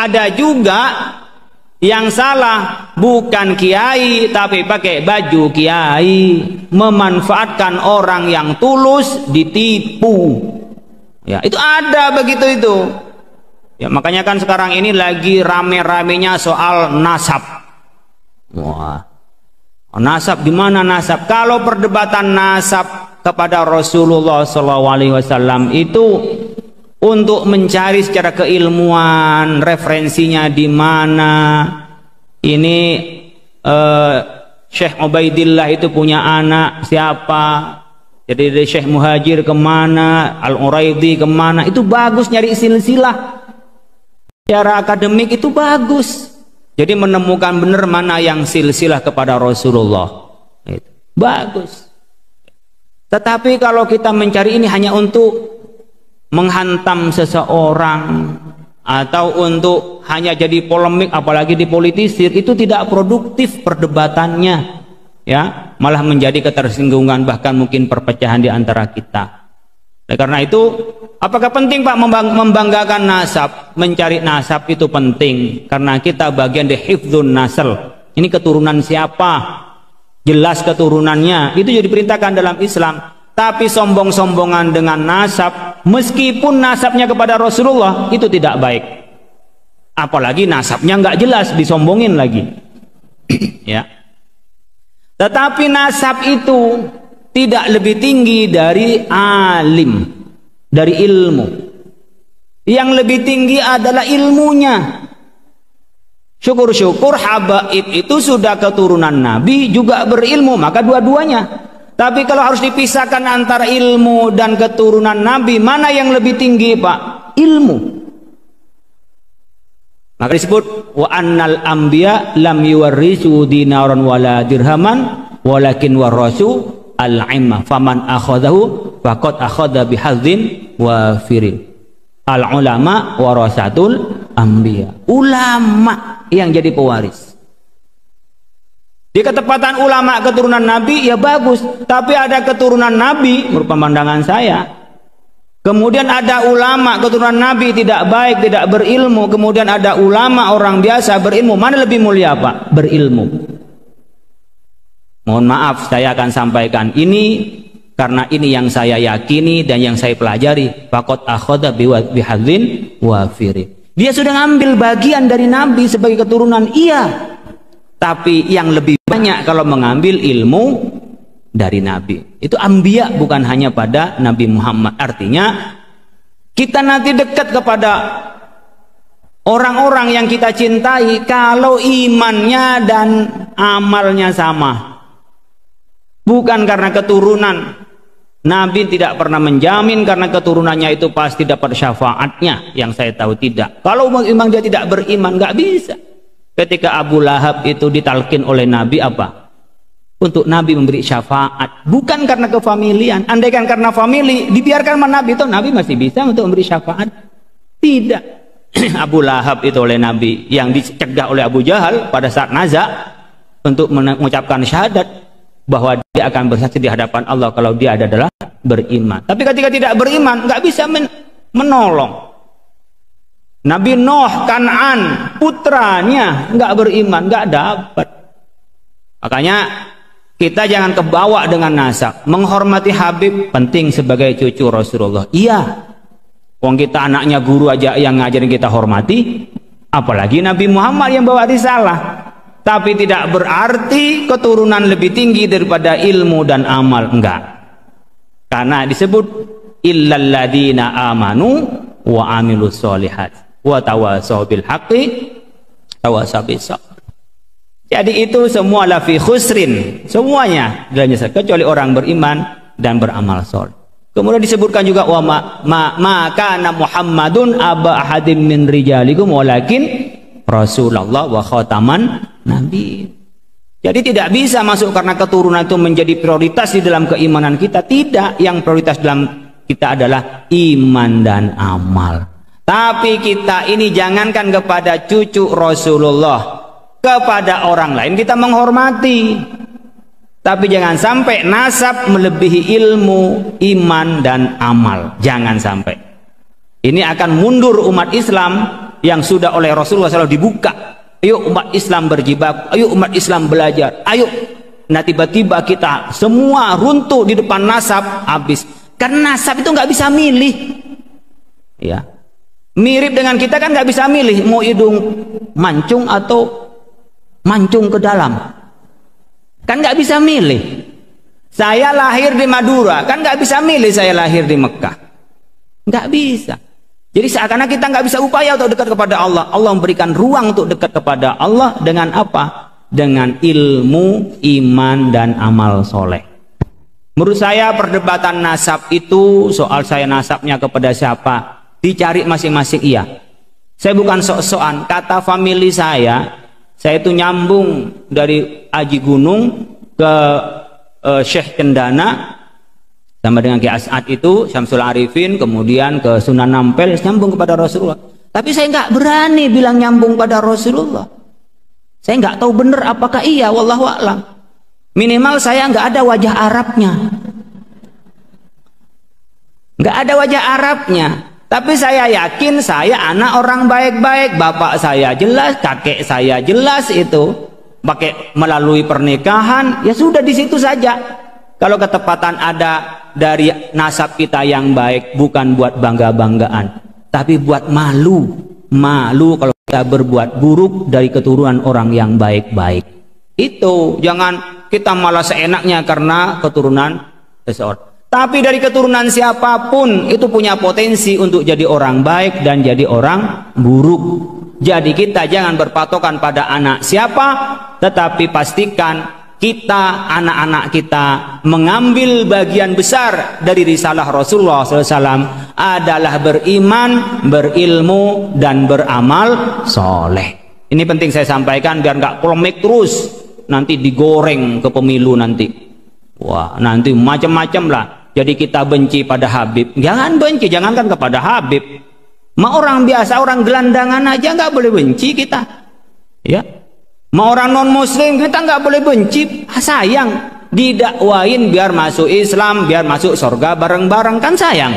ada juga yang salah, bukan kiai tapi pakai baju kiai, memanfaatkan orang yang tulus ditipu. Ya, itu ada begitu itu. Ya, makanya kan sekarang ini lagi rame-ramenya soal nasab. Wah. Nasab gimana nasab? Kalau perdebatan nasab kepada Rasulullah SAW itu untuk mencari secara keilmuan referensinya di mana. Ini Syekh Ubaidillah itu punya anak siapa, jadi dari Syekh Muhajir kemana, Al-Uraidi kemana, itu bagus nyari silsilah secara akademik, itu bagus. Jadi menemukan benar mana yang silsilah kepada Rasulullah, itu bagus. Tetapi kalau kita mencari ini hanya untuk menghantam seseorang atau untuk hanya jadi polemik, apalagi dipolitisir, itu tidak produktif perdebatannya, ya, malah menjadi ketersinggungan, bahkan mungkin perpecahan di antara kita. Karena itu, apakah penting Pak membanggakan nasab? Mencari nasab itu penting karena kita bagian dari hifdzun nasl. Ini keturunan siapa? Jelas keturunannya, itu jadi diperintahkan dalam Islam. Tapi sombong-sombongan dengan nasab, meskipun nasabnya kepada Rasulullah, itu tidak baik. Apalagi nasabnya nggak jelas, disombongin lagi. Ya. Tetapi nasab itu tidak lebih tinggi dari alim, dari ilmu. Yang lebih tinggi adalah ilmunya. Syukur-syukur habaib itu sudah keturunan Nabi, juga berilmu, maka dua-duanya. Tapi kalau harus dipisahkan antara ilmu dan keturunan Nabi, mana yang lebih tinggi Pak? Ilmu. Maka disebut wa annal anbiya lam yuwarrisu dinaran wala dirhaman walakin warasu al-ilma faman akhadahu faqad akhadha bihadzin wafirin. Al-ulama warasatul anbiya. Ulama yang jadi pewaris. Di ketepatan ulama keturunan Nabi ya bagus, tapi ada keturunan Nabi menurut pandangan saya, kemudian ada ulama keturunan Nabi tidak baik, tidak berilmu, kemudian ada ulama orang biasa berilmu, mana lebih mulia Pak? Berilmu. Mohon maaf, saya akan sampaikan ini karena ini yang saya yakini dan yang saya pelajari. Faqad akhadha bihadzin wafirin. Dia sudah ngambil bagian dari Nabi sebagai keturunan, iya. Tapi yang lebih banyak kalau mengambil ilmu dari Nabi. Itu anbiya, bukan hanya pada Nabi Muhammad. Artinya kita nanti dekat kepada orang-orang yang kita cintai kalau imannya dan amalnya sama. Bukan karena keturunan. Nabi tidak pernah menjamin karena keturunannya itu pasti dapat syafaatnya. Yang saya tahu tidak. Kalau memang dia tidak beriman, nggak bisa. Ketika Abu Lahab itu ditalkin oleh Nabi apa? Untuk Nabi memberi syafaat. Bukan karena kefamilian. Andaikan karena famili, dibiarkan sama Nabi itu, Nabi masih bisa untuk memberi syafaat. Tidak. Abu Lahab itu oleh Nabi yang dicegah oleh Abu Jahal pada saat nazak untuk mengucapkan syahadat bahwa dia akan bersaksi di hadapan Allah kalau dia adalah beriman. Tapi ketika tidak beriman, nggak bisa menolong. Nabi Nuh, Kan'an, putranya nggak beriman, nggak dapat. Makanya kita jangan kebawa dengan nasab. Menghormati Habib penting sebagai cucu Rasulullah. Iya. Wong kita anaknya guru aja yang ngajarin kita hormati, apalagi Nabi Muhammad yang bawa risalah. Tapi tidak berarti keturunan lebih tinggi daripada ilmu dan amal, enggak. Karena disebut illal ladina amanu wa amilus solihat wa tawasaw bil haqqi tawasaw bis sabr. Jadi itu semua la fi khusrin, semuanya kecuali orang beriman dan beramal soleh. Kemudian disebutkan juga wa ma kana Muhammadun aba ahadim min rijalikum walakin Rasulullah wa khataman nabi. Jadi tidak bisa masuk karena keturunan itu menjadi prioritas di dalam keimanan kita. Tidak, yang prioritas dalam kita adalah iman dan amal. Tapi kita ini jangankan kepada cucu Rasulullah, kepada orang lain kita menghormati. Tapi jangan sampai nasab melebihi ilmu, iman dan amal. Jangan sampai. Ini akan mundur umat Islam yang sudah oleh Rasulullah SAW dibuka. Ayo umat Islam berjibaku, ayo umat Islam belajar, ayo. Nah tiba-tiba kita semua runtuh di depan nasab, habis. Karena nasab itu nggak bisa milih, ya. Mirip dengan kita kan nggak bisa milih mau hidung mancung atau mancung ke dalam, kan nggak bisa milih. Saya lahir di Madura, kan nggak bisa milih saya lahir di Mekah, nggak bisa. Jadi seakan-akan kita nggak bisa upaya untuk dekat kepada Allah. Allah memberikan ruang untuk dekat kepada Allah dengan apa? Dengan ilmu, iman, dan amal soleh. Menurut saya perdebatan nasab itu soal saya nasabnya kepada siapa, dicari masing-masing iya. Saya bukan sok-sokan, kata famili saya itu nyambung dari Aji Gunung ke Syekh Cendana sama dengan Ki As'ad itu, Syamsul Arifin, kemudian ke Sunan Ampel, nyambung kepada Rasulullah. Tapi saya nggak berani bilang nyambung pada Rasulullah. Saya nggak tahu benar apakah iya, wallahu a'lam. Minimal saya nggak ada wajah Arabnya, nggak ada wajah Arabnya. Tapi saya yakin saya anak orang baik-baik, bapak saya jelas, kakek saya jelas itu pakai melalui pernikahan, ya sudah di situ saja. Kalau ketepatan ada dari nasab kita yang baik, bukan buat bangga-banggaan, tapi buat malu kalau kita berbuat buruk dari keturunan orang yang baik-baik. Itu jangan kita malah seenaknya karena keturunan seseorang. Tapi dari keturunan siapapun itu punya potensi untuk jadi orang baik dan jadi orang buruk. Jadi kita jangan berpatokan pada anak siapa, tetapi pastikan kita, anak-anak kita mengambil bagian besar dari risalah Rasulullah SAW adalah beriman, berilmu, dan beramal soleh. Ini penting saya sampaikan biar nggak polemik terus, nanti digoreng ke pemilu nanti. Wah, nanti macam-macam lah. Jadi kita benci pada Habib, jangan benci, jangankan kepada Habib. Ma orang biasa, orang gelandangan aja nggak boleh benci kita, ya. Mau orang non muslim kita nggak boleh benci, sayang didakwain biar masuk Islam, biar masuk surga bareng-bareng, kan sayang.